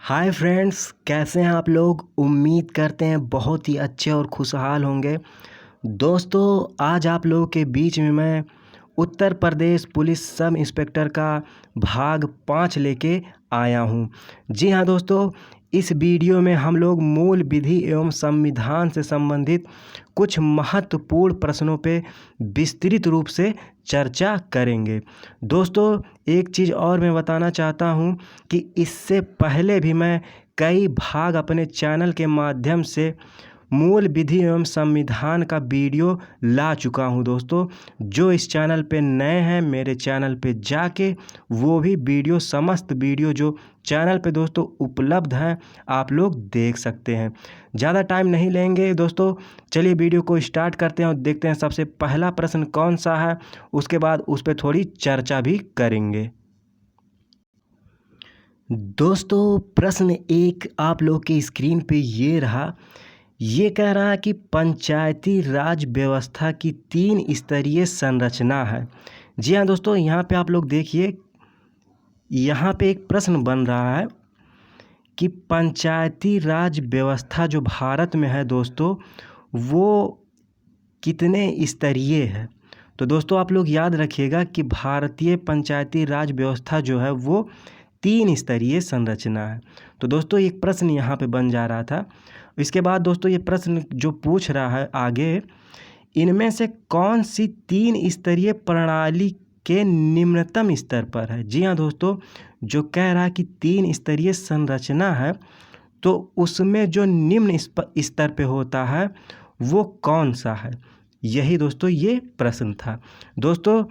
Hi friends, कैसे हैं आप लोग। उम्मीद करते हैं बहुत ही अच्छे और खुशहाल होंगे। दोस्तों, आज आप लोगों के बीच में मैं Uttar Pradesh police sub inspector का भाग 5 लेके आया हूं। जी हां दोस्तों, इस वीडियो में हम लोग मूल विधि एवं संविधान से संबंधित कुछ महत्वपूर्ण प्रश्नों पे विस्तृत रूप से चर्चा करेंगे। दोस्तों, एक चीज़ और मैं बताना चाहता हूँ कि इससे पहले भी मैं कई भाग अपने चैनल के माध्यम से मूल विधि एवं संविधान का वीडियो ला चुका हूं। दोस्तों, जो इस चैनल पे नए हैं, मेरे चैनल पे जाके वो भी वीडियो, समस्त वीडियो जो चैनल पे दोस्तों उपलब्ध हैं, आप लोग देख सकते हैं। ज़्यादा टाइम नहीं लेंगे दोस्तों, चलिए वीडियो को स्टार्ट करते हैं और देखते हैं सबसे पहला प्रश्न कौन सा है। उसके बाद उस पर थोड़ी चर्चा भी करेंगे। दोस्तों, प्रश्न 1 आप लोग के स्क्रीन पे ये रहा। ये कह रहा है कि पंचायती राज व्यवस्था की 3 स्तरीय संरचना है। जी हाँ दोस्तों, यहाँ पे आप लोग देखिए, यहाँ पे एक प्रश्न बन रहा है कि पंचायती राज व्यवस्था जो भारत में है दोस्तों, वो कितने स्तरीय है। तो दोस्तों, आप लोग याद रखिएगा कि भारतीय पंचायती राज व्यवस्था जो है वो 3 स्तरीय संरचना है। तो दोस्तों, एक प्रश्न यहाँ पे बन जा रहा था। इसके बाद दोस्तों, ये प्रश्न जो पूछ रहा है आगे, इनमें से कौन सी 3 स्तरीय प्रणाली के निम्नतम स्तर पर है। जी हाँ दोस्तों, जो कह रहा है कि 3 स्तरीय संरचना है, तो उसमें जो निम्न स्तर पे होता है वो कौन सा है। यही दोस्तों ये प्रश्न था। दोस्तों,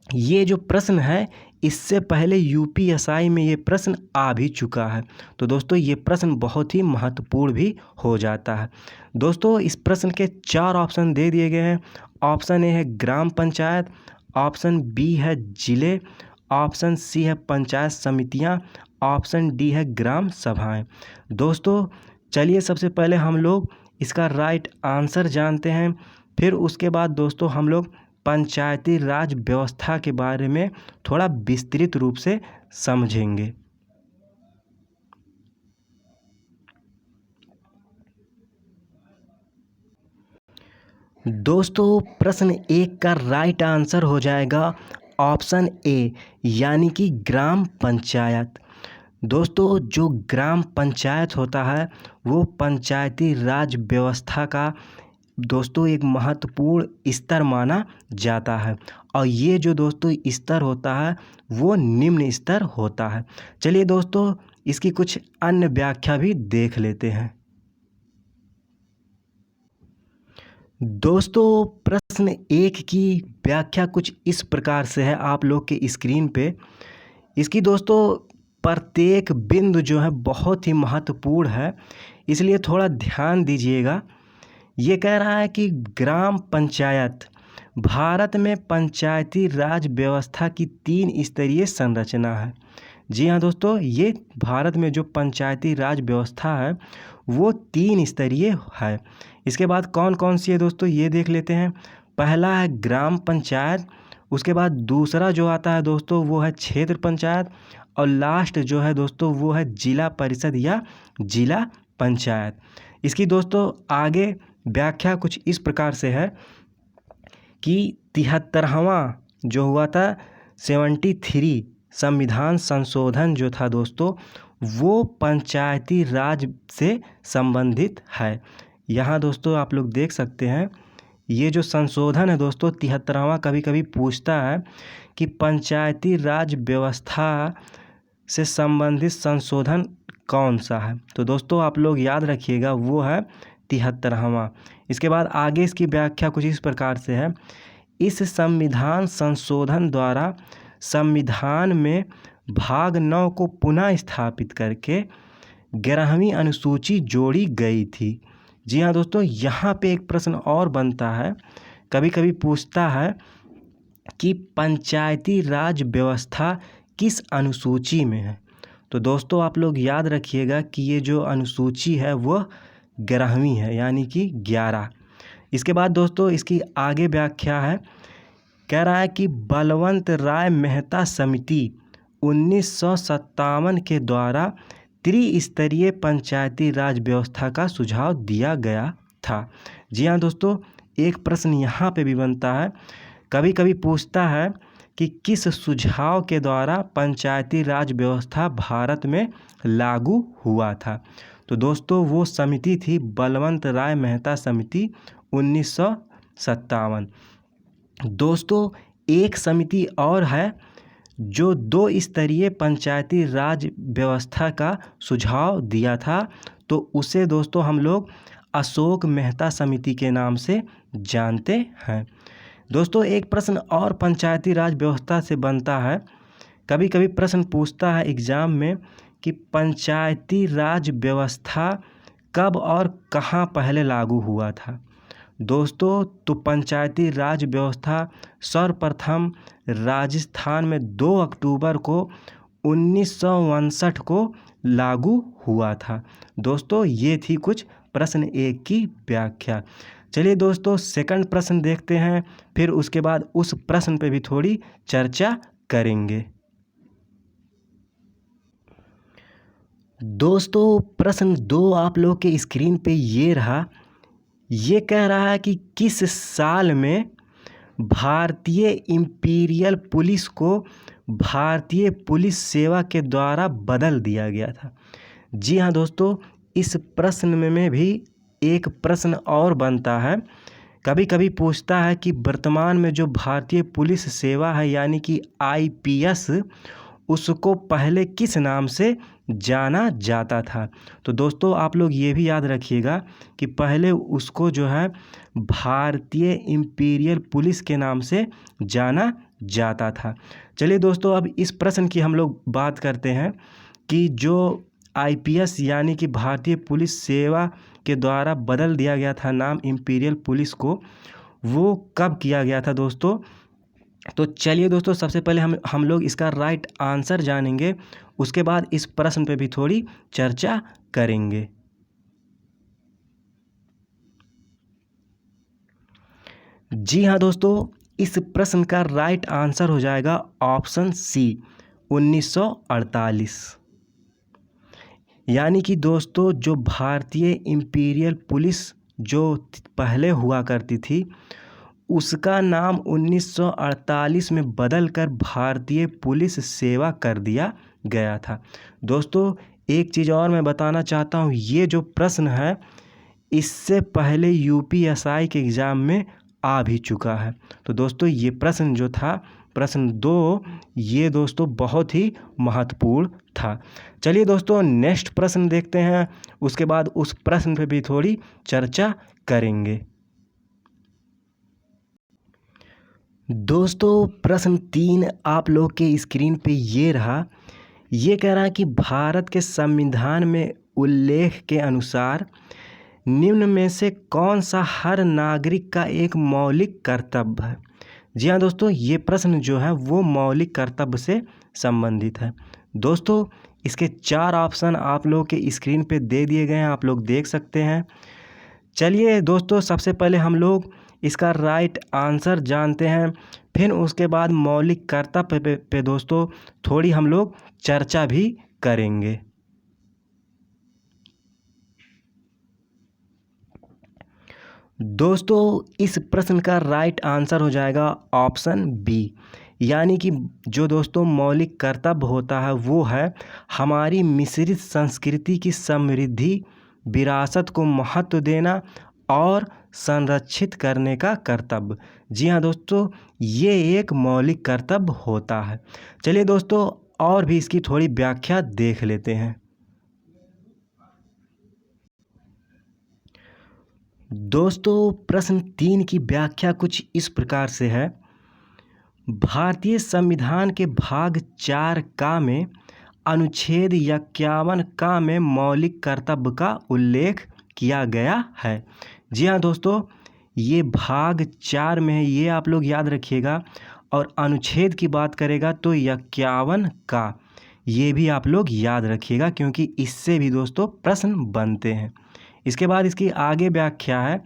ये जो प्रश्न है, इससे पहले यूपीएसआई में ये प्रश्न आ भी चुका है। तो दोस्तों, ये प्रश्न बहुत ही महत्वपूर्ण भी हो जाता है। दोस्तों, इस प्रश्न के 4 ऑप्शन दे दिए गए हैं। ऑप्शन ए है ग्राम पंचायत, ऑप्शन बी है जिले, ऑप्शन सी है पंचायत समितियां, ऑप्शन डी है ग्राम सभाएं। दोस्तों, चलिए सबसे पहले हम लोग इसका राइट आंसर जानते हैं, फिर उसके बाद दोस्तों हम लोग पंचायती राज व्यवस्था के बारे में थोड़ा विस्तृत रूप से समझेंगे। दोस्तों, प्रश्न 1 का राइट आंसर हो जाएगा ऑप्शन ए, यानी कि ग्राम पंचायत। दोस्तों, जो ग्राम पंचायत होता है वो पंचायती राज व्यवस्था का दोस्तों एक महत्वपूर्ण स्तर माना जाता है, और ये जो दोस्तों स्तर होता है वो निम्न स्तर होता है। चलिए दोस्तों, इसकी कुछ अन्य व्याख्या भी देख लेते हैं। दोस्तों, प्रश्न 1 की व्याख्या कुछ इस प्रकार से है आप लोग के स्क्रीन पे। इसकी दोस्तों प्रत्येक बिंदु जो है बहुत ही महत्वपूर्ण है, इसलिए थोड़ा ध्यान दीजिएगा। ये कह रहा है कि ग्राम पंचायत भारत में पंचायती राज व्यवस्था की 3 स्तरीय संरचना है। जी हाँ दोस्तों, ये भारत में जो पंचायती राज व्यवस्था है वो 3 स्तरीय है। इसके बाद कौन कौन सी है दोस्तों, ये देख लेते हैं। पहला है ग्राम पंचायत, उसके बाद दूसरा जो आता है दोस्तों वो है क्षेत्र पंचायत, और लास्ट जो है दोस्तों वो है जिला परिषद या जिला पंचायत। इसकी दोस्तों आगे व्याख्या कुछ इस प्रकार से है कि 73वां जो हुआ था 73 संविधान संशोधन जो था दोस्तों, वो पंचायती राज से संबंधित है। यहाँ दोस्तों आप लोग देख सकते हैं, ये जो संशोधन है दोस्तों 73वां, कभी कभी पूछता है कि पंचायती राज व्यवस्था से संबंधित संशोधन कौन सा है। तो दोस्तों आप लोग याद रखिएगा, वो है 73वां। इसके बाद आगे इसकी व्याख्या कुछ इस प्रकार से है। इस संविधान संशोधन द्वारा संविधान में भाग 9 को पुनः स्थापित करके 11वीं अनुसूची जोड़ी गई थी। जी हाँ दोस्तों, यहाँ पे एक प्रश्न और बनता है, कभी कभी पूछता है कि पंचायती राज व्यवस्था किस अनुसूची में है। तो दोस्तों आप लोग याद रखिएगा कि ये जो अनुसूची है वह 11वीं है, यानी कि 11। इसके बाद दोस्तों इसकी आगे व्याख्या है, कह रहा है कि बलवंत राय मेहता समिति 1957 के द्वारा त्रिस्तरीय पंचायती राज व्यवस्था का सुझाव दिया गया था। जी हाँ दोस्तों, एक प्रश्न यहाँ पे भी बनता है, कभी कभी पूछता है कि किस सुझाव के द्वारा पंचायती राज व्यवस्था भारत में लागू हुआ था। तो दोस्तों वो समिति थी बलवंत राय मेहता समिति 1957। दोस्तों एक समिति और है जो 2 स्तरीय पंचायती राज व्यवस्था का सुझाव दिया था, तो उसे दोस्तों हम लोग अशोक मेहता समिति के नाम से जानते हैं। दोस्तों एक प्रश्न और पंचायती राज व्यवस्था से बनता है, कभी कभी प्रश्न पूछता है एग्ज़ाम में कि पंचायती राज व्यवस्था कब और कहाँ पहले लागू हुआ था। दोस्तों तो पंचायती राज व्यवस्था सर्वप्रथम राजस्थान में 2 अक्टूबर को 1959 को लागू हुआ था। दोस्तों ये थी कुछ प्रश्न एक की व्याख्या। चलिए दोस्तों सेकंड प्रश्न देखते हैं, फिर उसके बाद उस प्रश्न पे भी थोड़ी चर्चा करेंगे। दोस्तों प्रश्न 2 आप लोग के स्क्रीन पे ये रहा, ये कह रहा है कि किस साल में भारतीय इंपीरियल पुलिस को भारतीय पुलिस सेवा के द्वारा बदल दिया गया था। जी हाँ दोस्तों, इस प्रश्न में भी एक प्रश्न और बनता है, कभी कभी पूछता है कि वर्तमान में जो भारतीय पुलिस सेवा है यानी कि आईपीएस, उसको पहले किस नाम से जाना जाता था। तो दोस्तों आप लोग ये भी याद रखिएगा कि पहले उसको जो है भारतीय इंपीरियल पुलिस के नाम से जाना जाता था। चलिए दोस्तों अब इस प्रश्न की हम लोग बात करते हैं कि जो आईपीएस यानी कि भारतीय पुलिस सेवा के द्वारा बदल दिया गया था नाम इंपीरियल पुलिस को, वो कब किया गया था दोस्तों। तो चलिए दोस्तों सबसे पहले हम लोग इसका राइट आंसर जानेंगे, उसके बाद इस प्रश्न पे भी थोड़ी चर्चा करेंगे। जी हाँ दोस्तों, इस प्रश्न का राइट आंसर हो जाएगा ऑप्शन सी 1948। यानी कि दोस्तों जो भारतीय इंपीरियल पुलिस जो पहले हुआ करती थी उसका नाम 1948 में बदलकर भारतीय पुलिस सेवा कर दिया गया था। दोस्तों एक चीज़ और मैं बताना चाहता हूँ, ये जो प्रश्न है इससे पहले यूपीएसआई के एग्ज़ाम में आ भी चुका है। तो दोस्तों ये प्रश्न जो था प्रश्न 2, ये दोस्तों बहुत ही महत्वपूर्ण था। चलिए दोस्तों नेक्स्ट प्रश्न देखते हैं, उसके बाद उस प्रश्न पे भी थोड़ी चर्चा करेंगे। दोस्तों प्रश्न 3 आप लोग के स्क्रीन पे ये रहा, ये कह रहा है कि भारत के संविधान में उल्लेख के अनुसार निम्न में से कौन सा हर नागरिक का एक मौलिक कर्तव्य है। जी हाँ दोस्तों, ये प्रश्न जो है वो मौलिक कर्तव्य से संबंधित है। दोस्तों इसके 4 ऑप्शन आप लोग के स्क्रीन पे दे दिए गए हैं, आप लोग देख सकते हैं। चलिए दोस्तों सबसे पहले हम लोग इसका राइट आंसर जानते हैं, फिर उसके बाद मौलिक कर्तव्य पे दोस्तों थोड़ी हम लोग चर्चा भी करेंगे। दोस्तों इस प्रश्न का राइट आंसर हो जाएगा ऑप्शन बी, यानी कि जो दोस्तों मौलिक कर्तव्य होता है वो है हमारी मिश्रित संस्कृति की समृद्धि, विरासत को महत्व देना और संरक्षित करने का कर्तव्य। जी हाँ दोस्तों, ये एक मौलिक कर्तव्य होता है। चलिए दोस्तों और भी इसकी थोड़ी व्याख्या देख लेते हैं। दोस्तों प्रश्न 3 की व्याख्या कुछ इस प्रकार से है, भारतीय संविधान के भाग 4 का में अनुच्छेद 51 का में मौलिक कर्तव्य का उल्लेख किया गया है। जी हाँ दोस्तों, ये भाग 4 में है, ये आप लोग याद रखिएगा। और अनुच्छेद की बात करेगा तो 51 का, ये भी आप लोग याद रखिएगा क्योंकि इससे भी दोस्तों प्रश्न बनते हैं। इसके बाद इसकी आगे व्याख्या है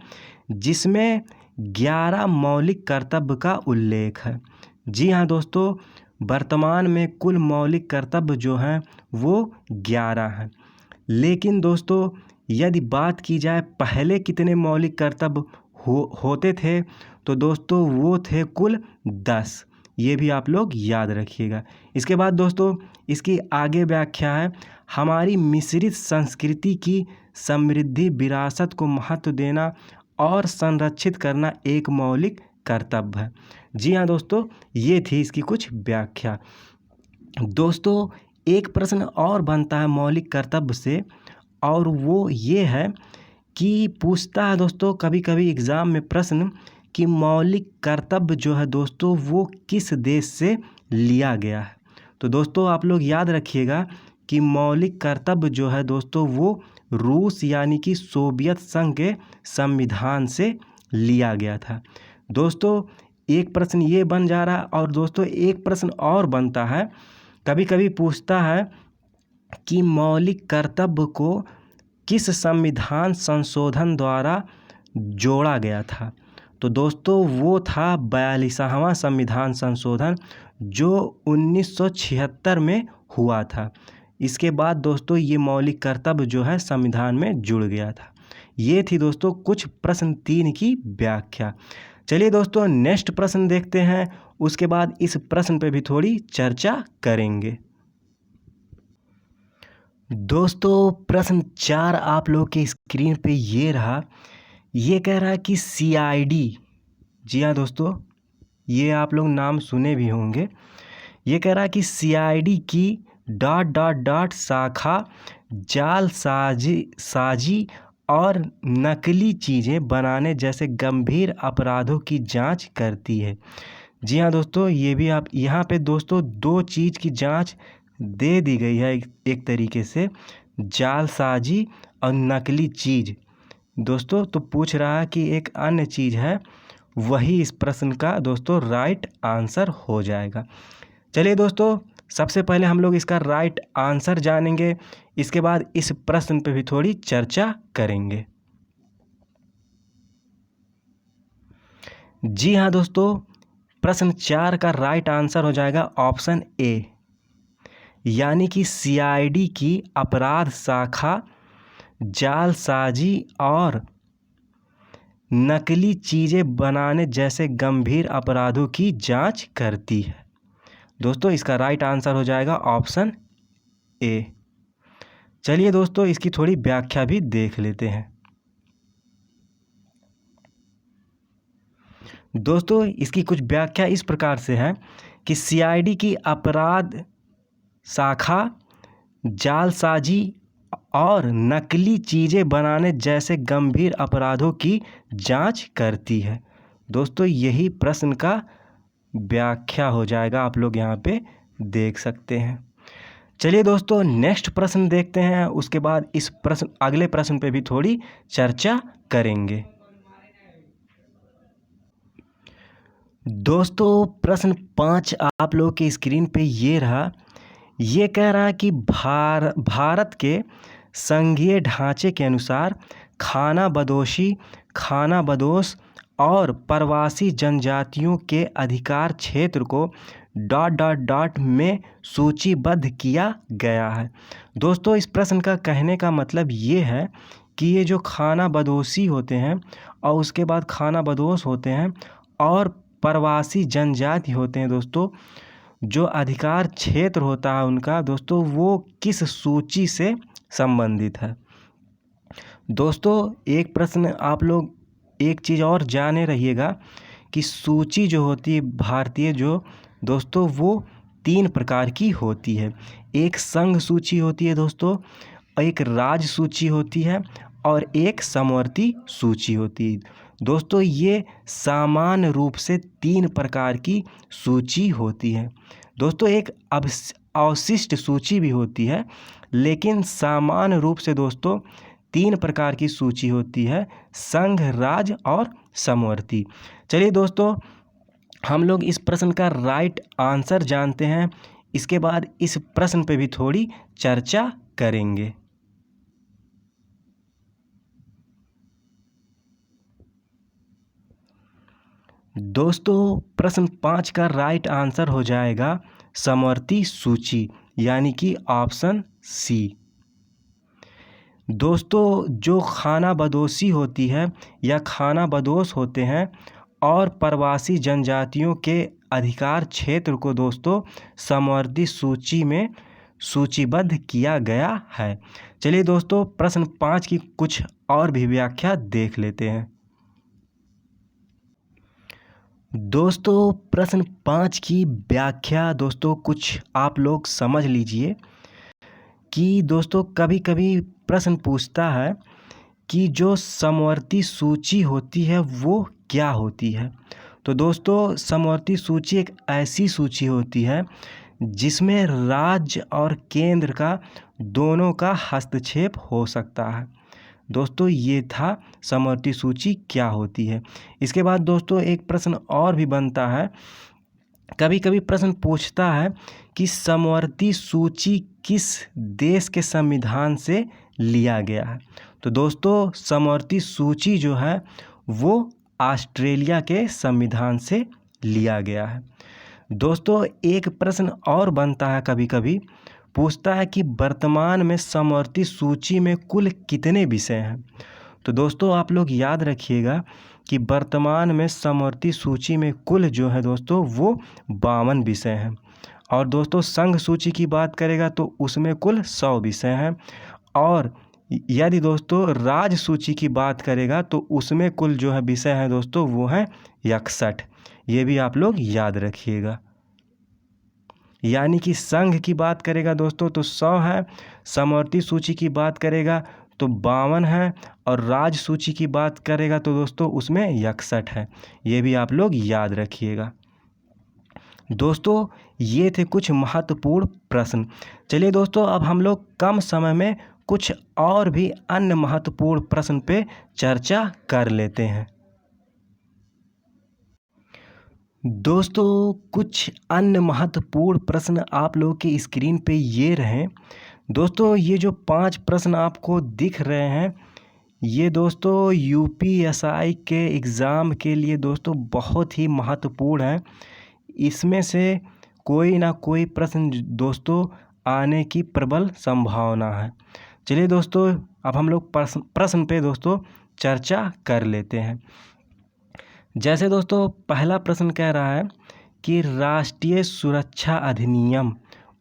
जिसमें 11 मौलिक कर्तव्य का उल्लेख है। जी हाँ दोस्तों, वर्तमान में कुल मौलिक कर्तव्य जो हैं वो 11 हैं। लेकिन दोस्तों यदि बात की जाए पहले कितने मौलिक कर्तव्य होते थे, तो दोस्तों वो थे कुल 10। ये भी आप लोग याद रखिएगा। इसके बाद दोस्तों इसकी आगे व्याख्या है, हमारी मिश्रित संस्कृति की समृद्धि विरासत को महत्व देना और संरक्षित करना एक मौलिक कर्तव्य है। जी हाँ दोस्तों, ये थी इसकी कुछ व्याख्या। दोस्तों एक प्रश्न और बनता है मौलिक कर्तव्य से, और वो ये है कि पूछता है दोस्तों कभी कभी एग्ज़ाम में प्रश्न कि मौलिक कर्तव्य जो है दोस्तों वो किस देश से लिया गया है। तो दोस्तों आप लोग याद रखिएगा कि मौलिक कर्तव्य जो है दोस्तों वो रूस यानी कि सोवियत संघ के संविधान से लिया गया था। दोस्तों एक प्रश्न ये बन जा रहा है, और दोस्तों एक प्रश्न और बनता है, कभी कभी पूछता है कि मौलिक कर्तव्य को किस संविधान संशोधन द्वारा जोड़ा गया था। तो दोस्तों वो था 42वां संविधान संशोधन, जो 1976 में हुआ था। इसके बाद दोस्तों ये मौलिक कर्तव्य जो है संविधान में जुड़ गया था। ये थी दोस्तों कुछ प्रश्न 3 की व्याख्या। चलिए दोस्तों नेक्स्ट प्रश्न देखते हैं, उसके बाद इस प्रश्न पे भी थोड़ी चर्चा करेंगे। दोस्तों प्रश्न 4 आप लोग के स्क्रीन पे ये रहा। ये कह रहा है कि CID, जी हाँ दोस्तों ये आप लोग नाम सुने भी होंगे। ये कह रहा है कि CID की ... शाखा जालसाजी और नकली चीज़ें बनाने जैसे गंभीर अपराधों की जांच करती है। जी हाँ दोस्तों, ये भी आप यहाँ पे दोस्तों 2 चीज़ की जांच दे दी गई है एक तरीके से, जालसाजी और नकली चीज़। दोस्तों तो पूछ रहा है कि एक अन्य चीज़ है, वही इस प्रश्न का दोस्तों राइट आंसर हो जाएगा। चलिए दोस्तों सबसे पहले हम लोग इसका राइट आंसर जानेंगे, इसके बाद इस प्रश्न पे भी थोड़ी चर्चा करेंगे। जी हाँ दोस्तों, प्रश्न 4 का राइट आंसर हो जाएगा ऑप्शन ए, यानी कि CID की अपराध शाखा जालसाजी और नकली चीज़ें बनाने जैसे गंभीर अपराधों की जांच करती है। दोस्तों इसका राइट आंसर हो जाएगा ऑप्शन ए। चलिए दोस्तों इसकी थोड़ी व्याख्या भी देख लेते हैं। दोस्तों इसकी कुछ व्याख्या इस प्रकार से है कि CID की अपराध शाखा जालसाजी और नकली चीज़ें बनाने जैसे गंभीर अपराधों की जांच करती है। दोस्तों यही प्रश्न का व्याख्या हो जाएगा, आप लोग यहाँ पे देख सकते हैं। चलिए दोस्तों नेक्स्ट प्रश्न देखते हैं, उसके बाद इस प्रश्न अगले प्रश्न पे भी थोड़ी चर्चा करेंगे। दोस्तों प्रश्न 5 आप लोग के स्क्रीन पे ये रहा। ये कह रहा है कि भारत के संघीय ढांचे के अनुसार खानाबदोश और प्रवासी जनजातियों के अधिकार क्षेत्र को ... में सूचीबद्ध किया गया है। दोस्तों इस प्रश्न का कहने का मतलब ये है कि ये जो खानाबदोशी होते हैं और उसके बाद खानाबदोश होते हैं और प्रवासी जनजाति होते हैं दोस्तों, जो अधिकार क्षेत्र होता है उनका दोस्तों वो किस सूची से संबंधित है। दोस्तों एक प्रश्न आप लोग एक चीज़ और जाने रहिएगा कि सूची जो होती है भारतीय जो दोस्तों वो 3 प्रकार की होती है। एक संघ सूची होती है दोस्तों, एक राज्य सूची होती है और एक समवर्ती सूची होती है। दोस्तों ये सामान्य रूप से 3 प्रकार की सूची होती है। दोस्तों एक अवशिष्ट सूची भी होती है, लेकिन सामान्य रूप से दोस्तों 3 प्रकार की सूची होती है, संघ, राज्य और समवर्ती। चलिए दोस्तों हम लोग इस प्रश्न का राइट आंसर जानते हैं, इसके बाद इस प्रश्न पे भी थोड़ी चर्चा करेंगे। दोस्तों प्रश्न 5 का राइट आंसर हो जाएगा समवर्ती सूची, यानी कि ऑप्शन सी। दोस्तों जो खाना बदोशी होती है या खाना बदोश होते हैं और प्रवासी जनजातियों के अधिकार क्षेत्र को दोस्तों समवर्ती सूची में सूचीबद्ध किया गया है। चलिए दोस्तों प्रश्न 5 की कुछ और भी व्याख्या देख लेते हैं। दोस्तों प्रश्न 5 की व्याख्या दोस्तों कुछ आप लोग समझ लीजिए कि दोस्तों कभी कभी प्रश्न पूछता है कि जो समवर्ती सूची होती है वो क्या होती है। तो दोस्तों समवर्ती सूची एक ऐसी सूची होती है जिसमें राज्य और केंद्र का दोनों का हस्तक्षेप हो सकता है। दोस्तों ये था समवर्ती सूची क्या होती है। इसके बाद दोस्तों एक प्रश्न और भी बनता है, कभी कभी प्रश्न पूछता है कि समवर्ती सूची किस देश के संविधान से लिया गया है। तो दोस्तों समवर्ती सूची जो है वो ऑस्ट्रेलिया के संविधान से लिया गया है। दोस्तों एक प्रश्न और बनता है, कभी कभी पूछता है कि वर्तमान में समवर्ती सूची में कुल कितने विषय हैं। तो दोस्तों आप लोग याद रखिएगा कि वर्तमान में समवर्ती सूची में कुल जो है दोस्तों वो 52 विषय हैं। और दोस्तों संघ सूची की बात करेगा तो उसमें कुल 100 विषय हैं। और यदि दोस्तों राज्य सूची की बात करेगा तो उसमें कुल जो है विषय हैं दोस्तों वो हैं 61। ये भी आप लोग याद रखिएगा। यानी कि संघ की बात करेगा दोस्तों तो 100 है, समवर्ती सूची की बात करेगा तो 52 है, और राज्य सूची की बात करेगा तो दोस्तों उसमें 61 है। ये भी आप लोग याद रखिएगा। दोस्तों ये थे कुछ महत्वपूर्ण प्रश्न। चलिए दोस्तों अब हम लोग कम समय में कुछ और भी अन्य महत्वपूर्ण प्रश्न पे चर्चा कर लेते हैं। दोस्तों कुछ अन्य महत्वपूर्ण प्रश्न आप लोगों के स्क्रीन पे ये रहे। दोस्तों ये जो 5 प्रश्न आपको दिख रहे हैं ये दोस्तों यूपीएसआई के एग्ज़ाम के लिए दोस्तों बहुत ही महत्वपूर्ण है। इसमें से कोई ना कोई प्रश्न दोस्तों आने की प्रबल संभावना है। चलिए दोस्तों अब हम लोग प्रश्न पे दोस्तों चर्चा कर लेते हैं। जैसे दोस्तों पहला प्रश्न कह रहा है कि राष्ट्रीय सुरक्षा अधिनियम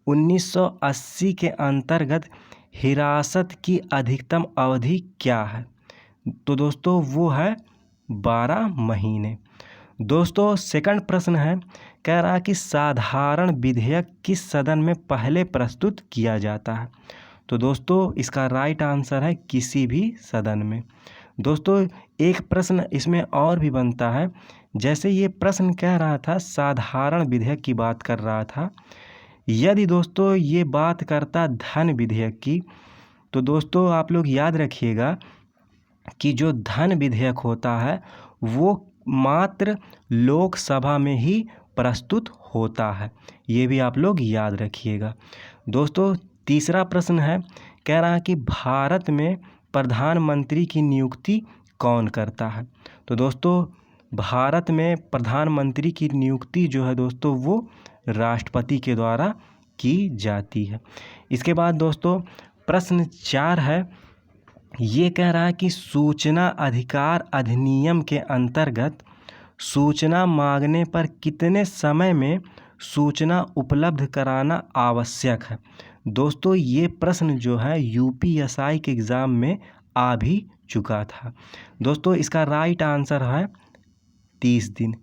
1980 के अंतर्गत हिरासत की अधिकतम अवधि क्या है। तो दोस्तों वो है 12 महीने। दोस्तों सेकंड प्रश्न है, कह रहा है कि साधारण विधेयक किस सदन में पहले प्रस्तुत किया जाता है। तो दोस्तों इसका राइट आंसर है किसी भी सदन में। दोस्तों एक प्रश्न इसमें और भी बनता है, जैसे ये प्रश्न कह रहा था साधारण विधेयक की बात कर रहा था, यदि दोस्तों ये बात करता धन विधेयक की तो दोस्तों आप लोग याद रखिएगा कि जो धन विधेयक होता है वो मात्र लोकसभा में ही प्रस्तुत होता है। ये भी आप लोग याद रखिएगा। दोस्तों तीसरा प्रश्न है, कह रहा है कि भारत में प्रधानमंत्री की नियुक्ति कौन करता है। तो दोस्तों भारत में प्रधानमंत्री की नियुक्ति जो है दोस्तों वो राष्ट्रपति के द्वारा की जाती है। इसके बाद दोस्तों प्रश्न 4 है, ये कह रहा है कि सूचना अधिकार अधिनियम के अंतर्गत सूचना मांगने पर कितने समय में सूचना उपलब्ध कराना आवश्यक है। दोस्तों ये प्रश्न जो है यूपीएसआई के एग्ज़ाम में आ भी चुका था। दोस्तों इसका राइट आंसर है 30 दिन।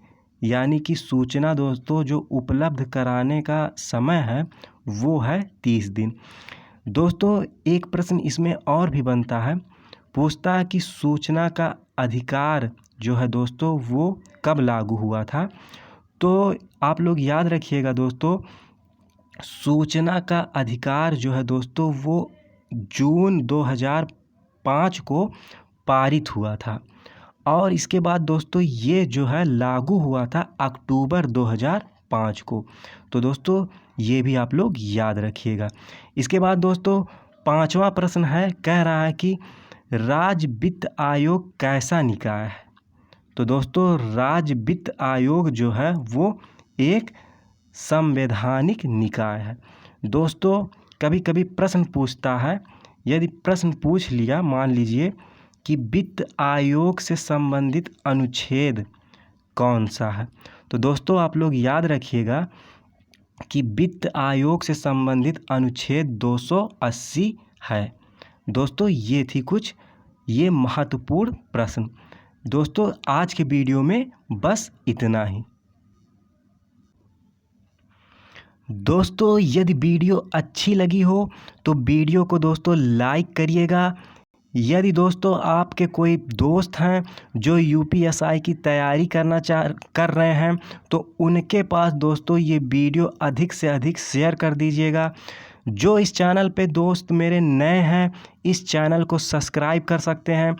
यानी कि सूचना दोस्तों जो उपलब्ध कराने का समय है वो है 30 दिन। दोस्तों एक प्रश्न इसमें और भी बनता है, पूछता है कि सूचना का अधिकार जो है दोस्तों वो कब लागू हुआ था। तो आप लोग याद रखिएगा दोस्तों सूचना का अधिकार जो है दोस्तों वो जून 2005 को पारित हुआ था, और इसके बाद दोस्तों ये जो है लागू हुआ था अक्टूबर 2005 को। तो दोस्तों ये भी आप लोग याद रखिएगा। इसके बाद दोस्तों 5वां प्रश्न है, कह रहा है कि राज्य वित्त आयोग कैसा निकाय है। तो दोस्तों राज्य वित्त आयोग जो है वो एक संवैधानिक निकाय है। दोस्तों कभी कभी प्रश्न पूछता है यदि प्रश्न पूछ लिया, मान लीजिए कि वित्त आयोग से संबंधित अनुच्छेद कौन सा है, तो दोस्तों आप लोग याद रखिएगा कि वित्त आयोग से संबंधित अनुच्छेद 280 है। दोस्तों ये थी कुछ ये महत्वपूर्ण प्रश्न। दोस्तों आज के वीडियो में बस इतना ही। दोस्तों यदि वीडियो अच्छी लगी हो तो वीडियो को दोस्तों लाइक करिएगा। यदि दोस्तों आपके कोई दोस्त हैं जो यूपीएसआई की तैयारी कर रहे हैं तो उनके पास दोस्तों ये वीडियो अधिक से अधिक शेयर कर दीजिएगा। जो इस चैनल पे दोस्त मेरे नए हैं, इस चैनल को सब्सक्राइब कर सकते हैं,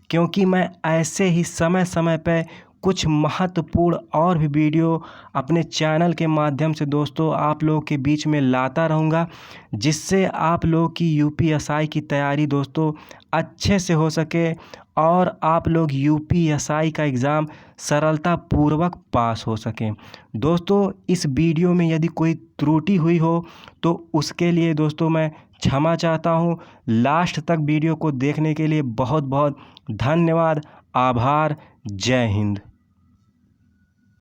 क्योंकि मैं ऐसे ही समय समय पे कुछ महत्वपूर्ण और भी वीडियो अपने चैनल के माध्यम से दोस्तों आप लोगों के बीच में लाता रहूँगा, जिससे आप लोगों की यूपीएसआई की तैयारी दोस्तों अच्छे से हो सके और आप लोग यूपीएसआई का एग्ज़ाम सरलतापूर्वक पास हो सकें। दोस्तों इस वीडियो में यदि कोई त्रुटि हुई हो तो उसके लिए दोस्तों मैं क्षमा चाहता हूँ। लास्ट तक वीडियो को देखने के लिए बहुत बहुत धन्यवाद, आभार, जय हिंद।